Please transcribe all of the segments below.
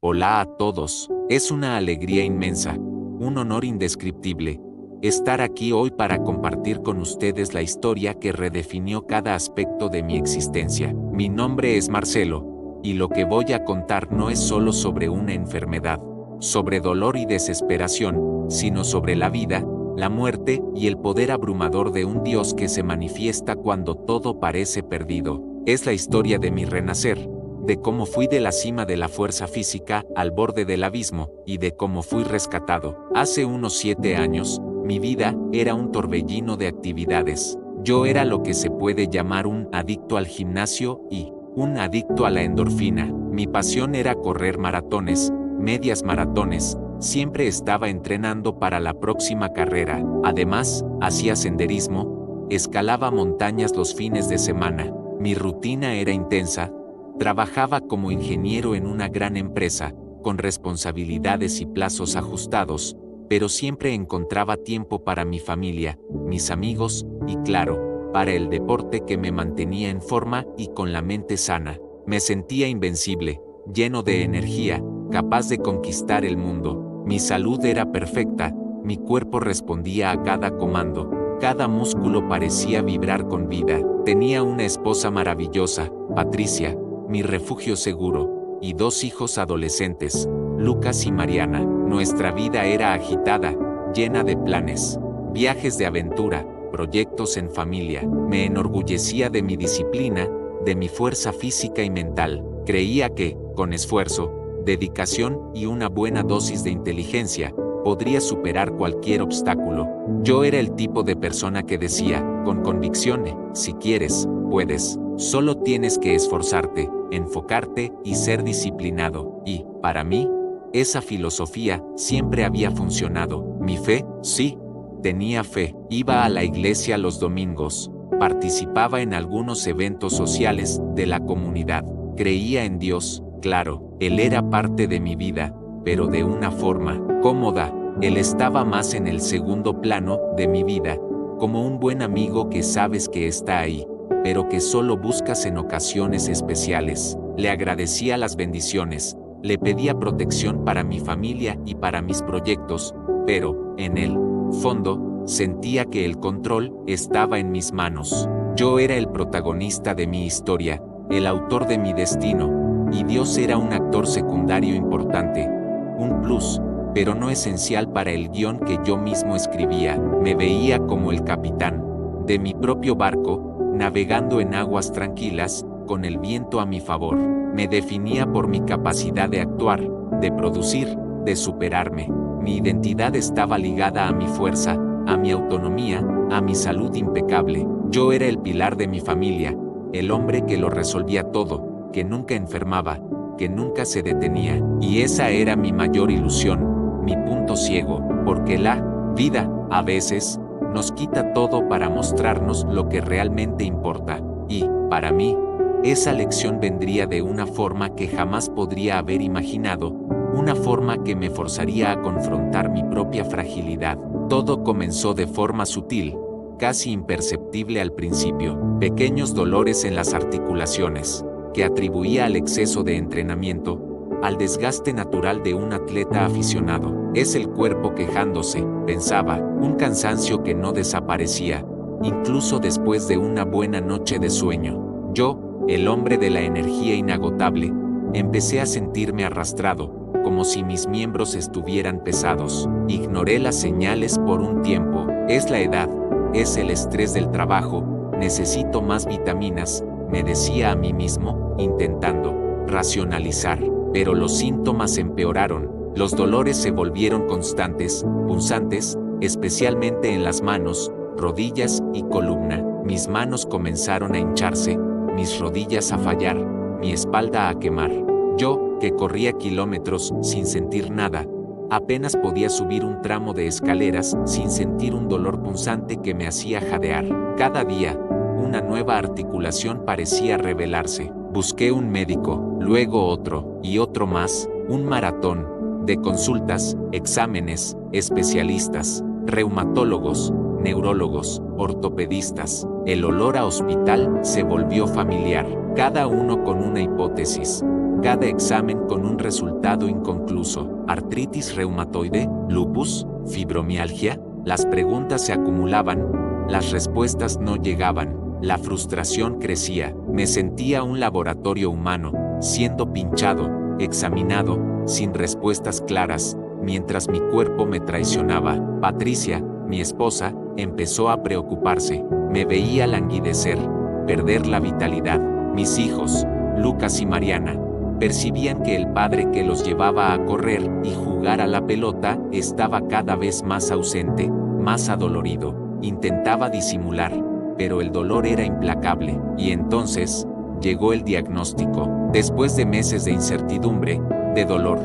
Hola a todos, es una alegría inmensa, un honor indescriptible, estar aquí hoy para compartir con ustedes la historia que redefinió cada aspecto de mi existencia. Mi nombre es Marcelo, y lo que voy a contar no es solo sobre una enfermedad, sobre dolor y desesperación, sino sobre la vida, la muerte y el poder abrumador de un Dios que se manifiesta cuando todo parece perdido. Es la historia de mi renacer, de cómo fui de la cima de la fuerza física al borde del abismo, y de cómo fui rescatado. Hace unos 7 años, mi vida era un torbellino de actividades. Yo era lo que se puede llamar un adicto al gimnasio y un adicto a la endorfina. Mi pasión era correr maratones, medias maratones, siempre estaba entrenando para la próxima carrera. Además, hacía senderismo, escalaba montañas los fines de semana. Mi rutina era intensa. Trabajaba como ingeniero en una gran empresa, con responsabilidades y plazos ajustados, pero siempre encontraba tiempo para mi familia, mis amigos y, claro, para el deporte que me mantenía en forma y con la mente sana. Me sentía invencible, lleno de energía, capaz de conquistar el mundo. Mi salud era perfecta, mi cuerpo respondía a cada comando, cada músculo parecía vibrar con vida. Tenía una esposa maravillosa, Patricia, mi refugio seguro, y 2 hijos adolescentes, Lucas y Mariana. Nuestra vida era agitada, llena de planes, viajes de aventura, proyectos en familia. Me enorgullecía de mi disciplina, de mi fuerza física y mental. Creía que, con esfuerzo, dedicación y una buena dosis de inteligencia, podría superar cualquier obstáculo. Yo era el tipo de persona que decía, con convicción, si quieres, puedes. Solo tienes que esforzarte, enfocarte y ser disciplinado. Y, para mí, esa filosofía siempre había funcionado. Mi fe, sí, tenía fe. Iba a la iglesia los domingos, participaba en algunos eventos sociales de la comunidad. Creía en Dios, claro, Él era parte de mi vida, pero de una forma cómoda. Él estaba más en el segundo plano de mi vida, como un buen amigo que sabes que está ahí, pero que solo buscas en ocasiones especiales. Le agradecía las bendiciones, le pedía protección para mi familia y para mis proyectos, pero, en el fondo, sentía que el control estaba en mis manos. Yo era el protagonista de mi historia, el autor de mi destino, y Dios era un actor secundario importante, un plus, pero no esencial para el guión que yo mismo escribía. Me veía como el capitán de mi propio barco, navegando en aguas tranquilas, con el viento a mi favor. Me definía por mi capacidad de actuar, de producir, de superarme. Mi identidad estaba ligada a mi fuerza, a mi autonomía, a mi salud impecable. Yo era el pilar de mi familia, el hombre que lo resolvía todo, que nunca enfermaba, que nunca se detenía. Y esa era mi mayor ilusión, mi punto ciego, porque la vida, a veces, nos quita todo para mostrarnos lo que realmente importa. Y, para mí, esa lección vendría de una forma que jamás podría haber imaginado, una forma que me forzaría a confrontar mi propia fragilidad. Todo comenzó de forma sutil, casi imperceptible al principio, pequeños dolores en las articulaciones, que atribuía al exceso de entrenamiento, al desgaste natural de un atleta aficionado. Es el cuerpo quejándose, pensaba, un cansancio que no desaparecía, incluso después de una buena noche de sueño. Yo, el hombre de la energía inagotable, empecé a sentirme arrastrado, como si mis miembros estuvieran pesados. Ignoré las señales por un tiempo. Es la edad, es el estrés del trabajo, necesito más vitaminas, me decía a mí mismo, intentando racionalizar. Pero los síntomas empeoraron, los dolores se volvieron constantes, punzantes, especialmente en las manos, rodillas y columna. Mis manos comenzaron a hincharse, mis rodillas a fallar, mi espalda a quemar. Yo, que corría kilómetros sin sentir nada, apenas podía subir un tramo de escaleras sin sentir un dolor punzante que me hacía jadear. Cada día, una nueva articulación parecía revelarse. Busqué un médico, luego otro, y otro más, un maratón de consultas, exámenes, especialistas, reumatólogos, neurólogos, ortopedistas. El olor a hospital se volvió familiar, cada uno con una hipótesis. cada examen con un resultado inconcluso. ¿Artritis reumatoide? ¿Lupus? ¿Fibromialgia? Las preguntas se acumulaban, las respuestas no llegaban. La frustración crecía. Me sentía un laboratorio humano, siendo pinchado, examinado, sin respuestas claras, mientras mi cuerpo me traicionaba. Patricia, mi esposa, empezó a preocuparse. Me veía languidecer, perder la vitalidad. Mis hijos, Lucas y Mariana, percibían que el padre que los llevaba a correr y jugar a la pelota estaba cada vez más ausente, más adolorido. Intentaba disimular, pero el dolor era implacable. Y entonces, llegó el diagnóstico. Después de meses de incertidumbre, de dolor,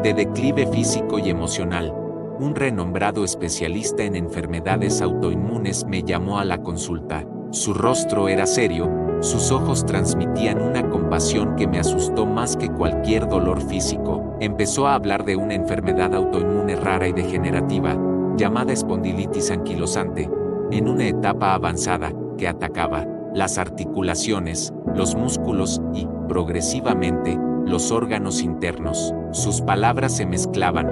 de declive físico y emocional, un renombrado especialista en enfermedades autoinmunes me llamó a la consulta. Su rostro era serio, sus ojos transmitían una compasión que me asustó más que cualquier dolor físico. Empezó a hablar de una enfermedad autoinmune rara y degenerativa, llamada espondilitis anquilosante, en una etapa avanzada, que atacaba las articulaciones, los músculos y, progresivamente, los órganos internos. Sus palabras se mezclaban,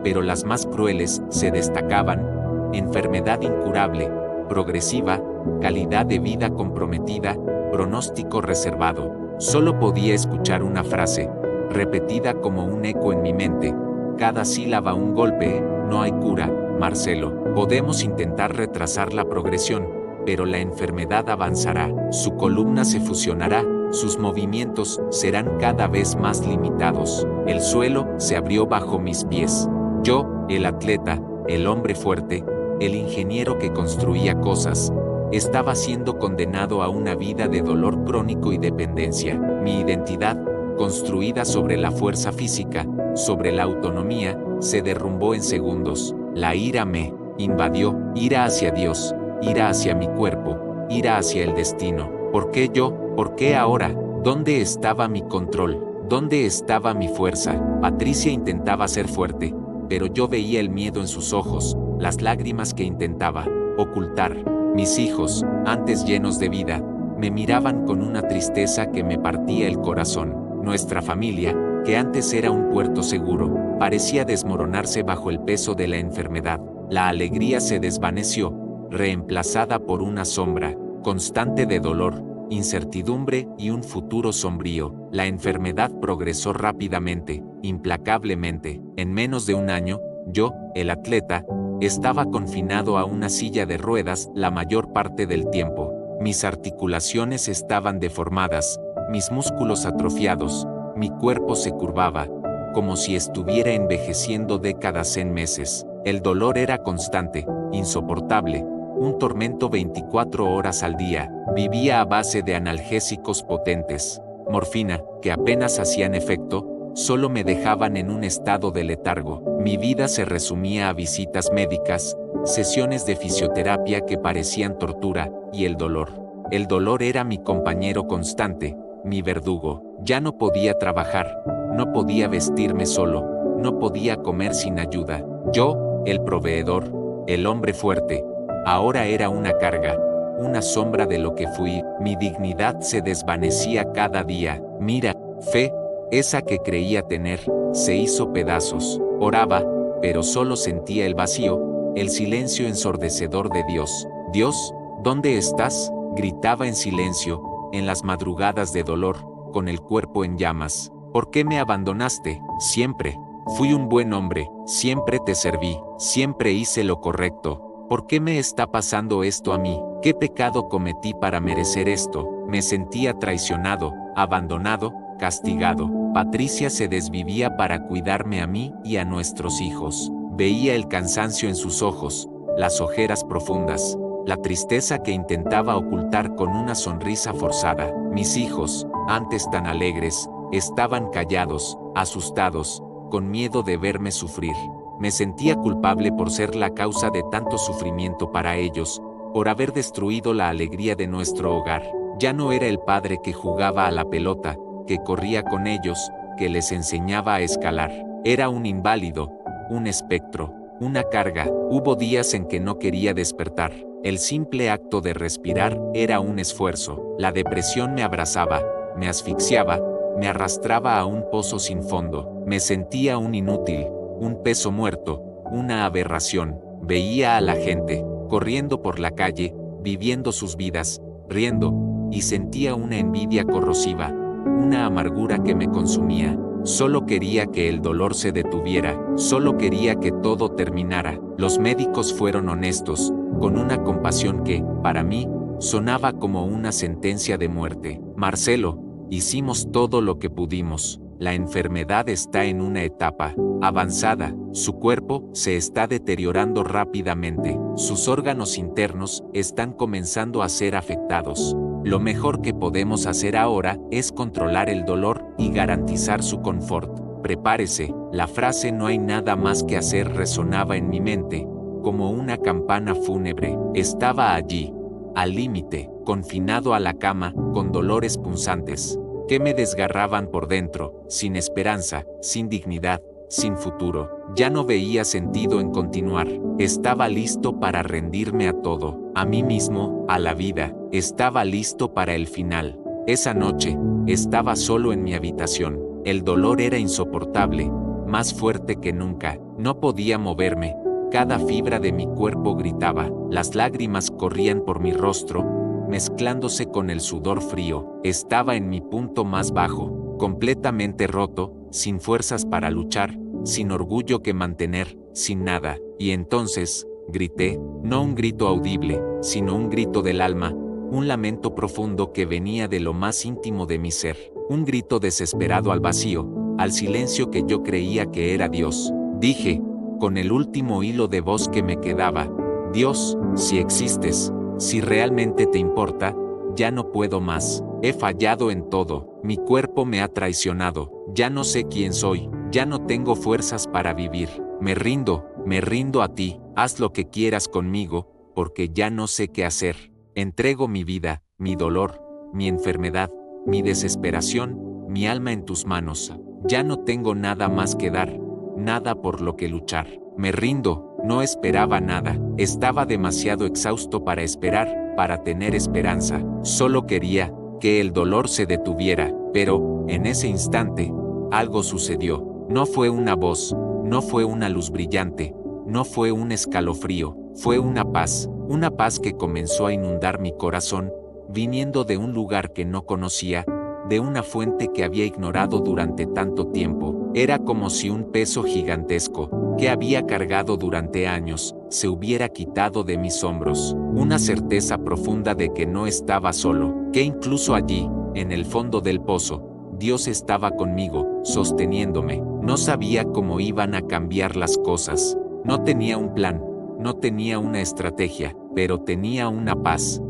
pero las más crueles se destacaban: enfermedad incurable, progresiva, calidad de vida comprometida, pronóstico reservado. Solo podía escuchar una frase, repetida como un eco en mi mente, cada sílaba un golpe: no hay cura, Marcelo. Podemos intentar retrasar la progresión, pero la enfermedad avanzará. Su columna se fusionará, sus movimientos serán cada vez más limitados. El suelo se abrió bajo mis pies. Yo, el atleta, el hombre fuerte, el ingeniero que construía cosas, estaba siendo condenado a una vida de dolor crónico y dependencia. Mi identidad, construida sobre la fuerza física, sobre la autonomía, se derrumbó en segundos. La ira me invadió, ira hacia Dios, ira hacia mi cuerpo, ira hacia el destino. ¿Por qué yo? ¿Por qué ahora? ¿Dónde estaba mi control? ¿Dónde estaba mi fuerza? Patricia intentaba ser fuerte, pero yo veía el miedo en sus ojos, las lágrimas que intentaba ocultar. Mis hijos, antes llenos de vida, me miraban con una tristeza que me partía el corazón. Nuestra familia, que antes era un puerto seguro, parecía desmoronarse bajo el peso de la enfermedad. La alegría se desvaneció, reemplazada por una sombra constante de dolor, incertidumbre y un futuro sombrío. La enfermedad progresó rápidamente, implacablemente. En menos de un año, yo, el atleta, estaba confinado a una silla de ruedas la mayor parte del tiempo. Mis articulaciones estaban deformadas, mis músculos atrofiados, mi cuerpo se curvaba, como si estuviera envejeciendo décadas en meses. El dolor era constante, insoportable, un tormento 24 horas al día. Vivía a base de analgésicos potentes, morfina, que apenas hacían efecto, solo me dejaban en un estado de letargo. Mi vida se resumía a visitas médicas, sesiones de fisioterapia que parecían tortura, y el dolor. El dolor era mi compañero constante, mi verdugo. Ya no podía trabajar, no podía vestirme solo, no podía comer sin ayuda. Yo, el proveedor, el hombre fuerte, ahora era una carga, una sombra de lo que fui. Mi dignidad se desvanecía cada día. Mira, fe, esa que creía tener, se hizo pedazos. Oraba, pero solo sentía el vacío, el silencio ensordecedor de Dios. Dios, ¿dónde estás? Gritaba en silencio, en las madrugadas de dolor, con el cuerpo en llamas. ¿Por qué me abandonaste? Siempre. Fui un buen hombre, siempre te serví, siempre hice lo correcto. ¿Por qué me está pasando esto a mí? ¿Qué pecado cometí para merecer esto? Me sentía traicionado, abandonado, castigado. Patricia se desvivía para cuidarme a mí y a nuestros hijos. Veía el cansancio en sus ojos, las ojeras profundas, la tristeza que intentaba ocultar con una sonrisa forzada. Mis hijos, antes tan alegres, estaban callados, asustados, con miedo de verme sufrir. Me sentía culpable por ser la causa de tanto sufrimiento para ellos, por haber destruido la alegría de nuestro hogar. Ya no era el padre que jugaba a la pelota, que corría con ellos, que les enseñaba a escalar. Era un inválido, un espectro, una carga. Hubo días en que no quería despertar. El simple acto de respirar era un esfuerzo. La depresión me abrazaba, me asfixiaba, me sofocaba. Patricia, me arrastraba a un pozo sin fondo. Me sentía un inútil, un peso muerto, una aberración. Veía a la gente, corriendo por la calle, viviendo sus vidas, riendo, y sentía una envidia corrosiva, una amargura que me consumía. Solo quería que el dolor se detuviera, solo quería que todo terminara. Los médicos fueron honestos, con una compasión que, para mí, sonaba como una sentencia de muerte. Marcelo, hicimos todo lo que pudimos. La enfermedad está en una etapa avanzada, su cuerpo se está deteriorando rápidamente, sus órganos internos están comenzando a ser afectados. Lo mejor que podemos hacer ahora es controlar el dolor y garantizar su confort. Prepárese, la frase "no hay nada más que hacer" resonaba en mi mente, como una campana fúnebre. Estaba allí, al límite, confinado a la cama, con dolores punzantes, que me desgarraban por dentro, sin esperanza, sin dignidad, sin futuro. Ya no veía sentido en continuar. Estaba listo para rendirme a todo, a mí mismo, a la vida. Estaba listo para el final. Esa noche, estaba solo en mi habitación. El dolor era insoportable, más fuerte que nunca. No podía moverme. Cada fibra de mi cuerpo gritaba. Las lágrimas corrían por mi rostro, mezclándose con el sudor frío. Estaba en mi punto más bajo, completamente roto, sin fuerzas para luchar, sin orgullo que mantener, sin nada. Y entonces, grité, no un grito audible, sino un grito del alma, un lamento profundo que venía de lo más íntimo de mi ser, un grito desesperado al vacío, al silencio que yo creía que era Dios. Dije, con el último hilo de voz que me quedaba, Dios, si existes, si realmente te importa, ya no puedo más. He fallado en todo, mi cuerpo me ha traicionado, ya no sé quién soy, ya no tengo fuerzas para vivir. Me rindo a ti, haz lo que quieras conmigo, porque ya no sé qué hacer. Entrego mi vida, mi dolor, mi enfermedad, mi desesperación, mi alma en tus manos. Ya no tengo nada más que dar, nada por lo que luchar. Me rindo, no esperaba nada, estaba demasiado exhausto para esperar, para tener esperanza. Solo quería que el dolor se detuviera, pero, en ese instante, algo sucedió. No fue una voz, no fue una luz brillante, no fue un escalofrío, fue una paz que comenzó a inundar mi corazón, viniendo de un lugar que no conocía, de una fuente que había ignorado durante tanto tiempo. Era como si un peso gigantesco, que había cargado durante años, se hubiera quitado de mis hombros. Una certeza profunda de que no estaba solo, que incluso allí, en el fondo del pozo, Dios estaba conmigo, sosteniéndome. No sabía cómo iban a cambiar las cosas. No tenía un plan, no tenía una estrategia, pero tenía una paz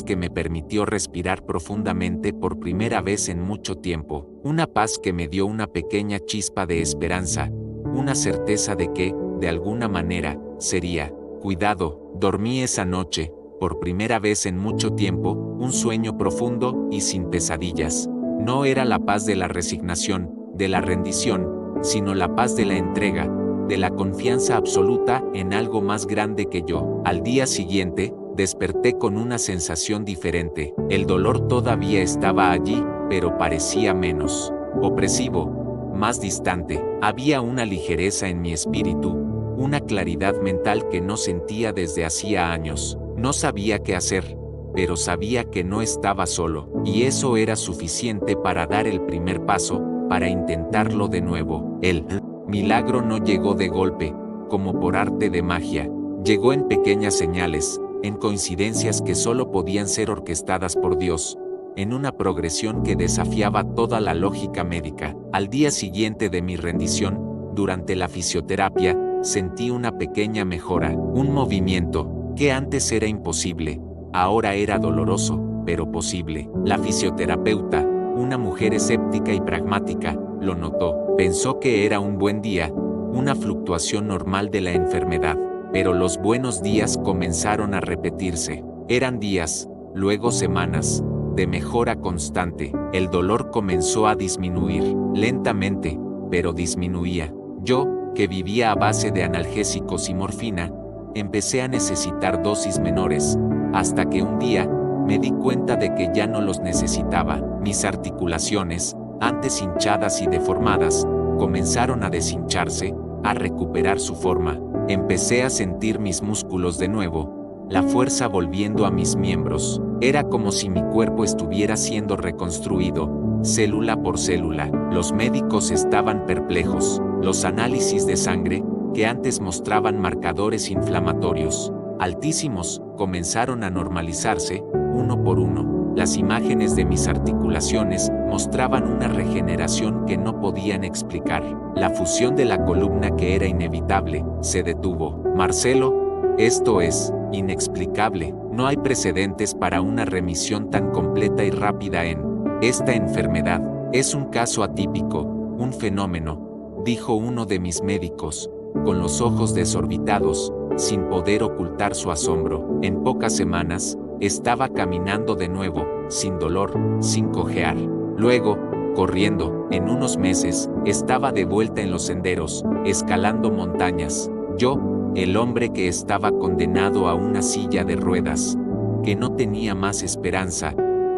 que me permitió respirar profundamente por primera vez en mucho tiempo. Una paz que me dio una pequeña chispa de esperanza, una certeza de que, de alguna manera, sería cuidado. Dormí esa noche, por primera vez en mucho tiempo, un sueño profundo y sin pesadillas. No era la paz de la resignación, de la rendición, sino la paz de la entrega, de la confianza absoluta en algo más grande que yo. Al día siguiente, desperté con una sensación diferente. El dolor todavía estaba allí, pero parecía menos opresivo, más distante. Había una ligereza en mi espíritu, una claridad mental que no sentía desde hacía años. No sabía qué hacer, pero sabía que no estaba solo, y eso era suficiente para dar el primer paso, para intentarlo de nuevo. El milagro no llegó de golpe, como por arte de magia. Llegó en pequeñas señales, en coincidencias que solo podían ser orquestadas por Dios, en una progresión que desafiaba toda la lógica médica. Al día siguiente de mi rendición, durante la fisioterapia, sentí una pequeña mejora, un movimiento, que antes era imposible, ahora era doloroso, pero posible. La fisioterapeuta, una mujer escéptica y pragmática, lo notó. Pensó que era un buen día, una fluctuación normal de la enfermedad. Pero los buenos días comenzaron a repetirse. Eran días, luego semanas, de mejora constante. El dolor comenzó a disminuir, lentamente, pero disminuía. Yo, que vivía a base de analgésicos y morfina, empecé a necesitar dosis menores, hasta que un día, me di cuenta de que ya no los necesitaba. Mis articulaciones, antes hinchadas y deformadas, comenzaron a deshincharse, a recuperar su forma. Empecé a sentir mis músculos de nuevo, la fuerza volviendo a mis miembros. Era como si mi cuerpo estuviera siendo reconstruido, célula por célula. Los médicos estaban perplejos. Los análisis de sangre, que antes mostraban marcadores inflamatorios altísimos, comenzaron a normalizarse, uno por uno. Las imágenes de mis articulaciones mostraban una regeneración que no podían explicar. La fusión de la columna, que era inevitable, se detuvo. Marcelo, esto es inexplicable. No hay precedentes para una remisión tan completa y rápida en esta enfermedad. Es un caso atípico, un fenómeno, dijo uno de mis médicos, con los ojos desorbitados, sin poder ocultar su asombro. En pocas semanas, estaba caminando de nuevo, sin dolor, sin cojear. Luego, corriendo, en unos meses, estaba de vuelta en los senderos, escalando montañas. Yo, el hombre que estaba condenado a una silla de ruedas, que no tenía más esperanza,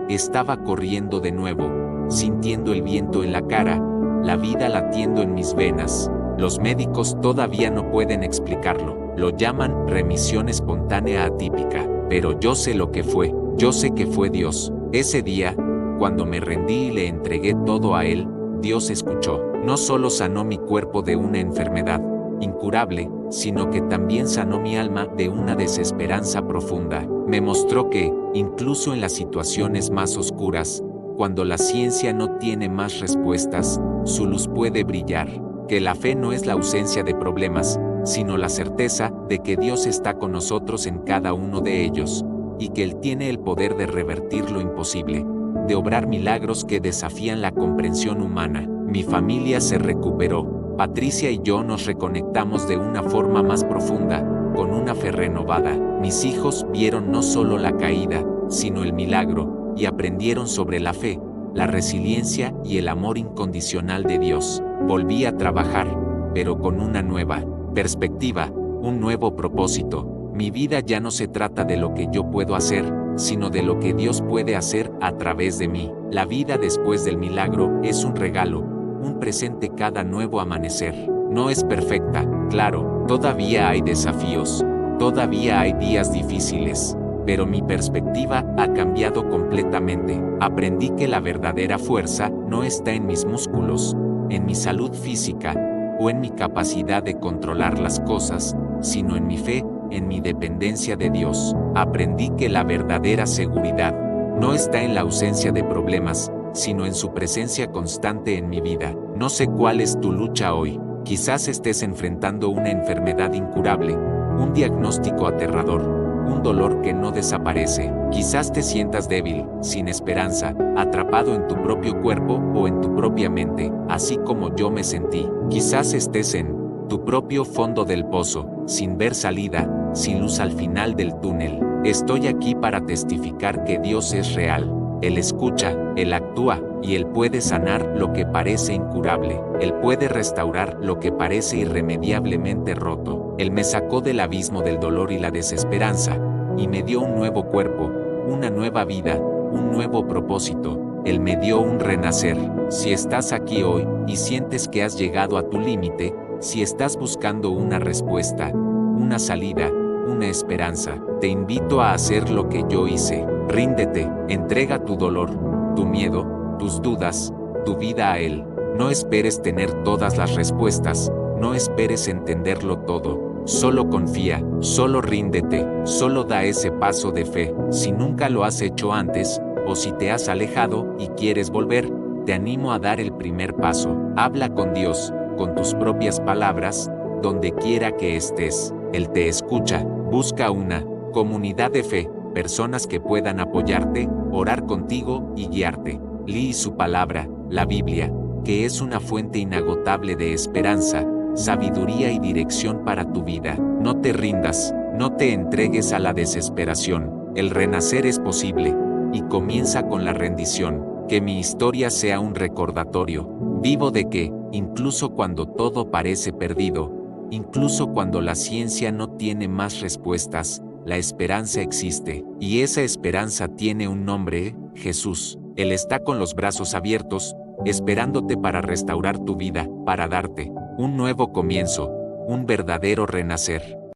estaba corriendo de nuevo, sintiendo el viento en la cara, la vida latiendo en mis venas. Los médicos todavía no pueden explicarlo. Lo llaman remisión espontánea atípica. Pero yo sé lo que fue. Yo sé que fue Dios. Ese día, cuando me rendí y le entregué todo a Él, Dios escuchó. No solo sanó mi cuerpo de una enfermedad incurable, sino que también sanó mi alma de una desesperanza profunda. Me mostró que, incluso en las situaciones más oscuras, cuando la ciencia no tiene más respuestas, su luz puede brillar. Que la fe no es la ausencia de problemas, sino la certeza de que Dios está con nosotros en cada uno de ellos, y que Él tiene el poder de revertir lo imposible, de obrar milagros que desafían la comprensión humana. Mi familia se recuperó. Patricia y yo nos reconectamos de una forma más profunda, con una fe renovada. Mis hijos vieron no solo la caída, sino el milagro, y aprendieron sobre la fe, la resiliencia y el amor incondicional de Dios. Volví a trabajar, pero con una nueva perspectiva, un nuevo propósito. Mi vida ya no se trata de lo que yo puedo hacer, sino de lo que Dios puede hacer a través de mí. La vida después del milagro es un regalo, un presente cada nuevo amanecer. No es perfecta, claro, todavía hay desafíos, todavía hay días difíciles, pero mi perspectiva ha cambiado completamente. Aprendí que la verdadera fuerza no está en mis músculos, en mi salud física, o en mi capacidad de controlar las cosas, sino en mi fe, en mi dependencia de Dios. Aprendí que la verdadera seguridad no está en la ausencia de problemas, sino en su presencia constante en mi vida. No sé cuál es tu lucha hoy. Quizás estés enfrentando una enfermedad incurable, un diagnóstico aterrador, un dolor que no desaparece. Quizás te sientas débil, sin esperanza, atrapado en tu propio cuerpo o en tu propia mente, así como yo me sentí. Quizás estés en tu propio fondo del pozo, sin ver salida, sin luz al final del túnel. Estoy aquí para testificar que Dios es real. Él escucha, Él actúa, y Él puede sanar lo que parece incurable. Él puede restaurar lo que parece irremediablemente roto. Él me sacó del abismo del dolor y la desesperanza, y me dio un nuevo cuerpo, una nueva vida, un nuevo propósito. Él me dio un renacer. Si estás aquí hoy, y sientes que has llegado a tu límite, si estás buscando una respuesta, una salida, una esperanza, te invito a hacer lo que yo hice. Ríndete, entrega tu dolor, tu miedo, tus dudas, tu vida a Él. No esperes tener todas las respuestas, no esperes entenderlo todo. Solo confía, solo ríndete, solo da ese paso de fe. Si nunca lo has hecho antes, o si te has alejado y quieres volver, te animo a dar el primer paso. Habla con Dios, con tus propias palabras, donde quiera que estés. Él te escucha. Busca una comunidad de fe, personas que puedan apoyarte, orar contigo y guiarte. Lee su palabra, la Biblia, que es una fuente inagotable de esperanza, sabiduría y dirección para tu vida. No te rindas, no te entregues a la desesperación. El renacer es posible, y comienza con la rendición. Que mi historia sea un recordatorio vivo de que, incluso cuando todo parece perdido, incluso cuando la ciencia no tiene más respuestas, la esperanza existe, y esa esperanza tiene un nombre, Jesús. Él está con los brazos abiertos, esperándote para restaurar tu vida, para darte un nuevo comienzo, un verdadero renacer.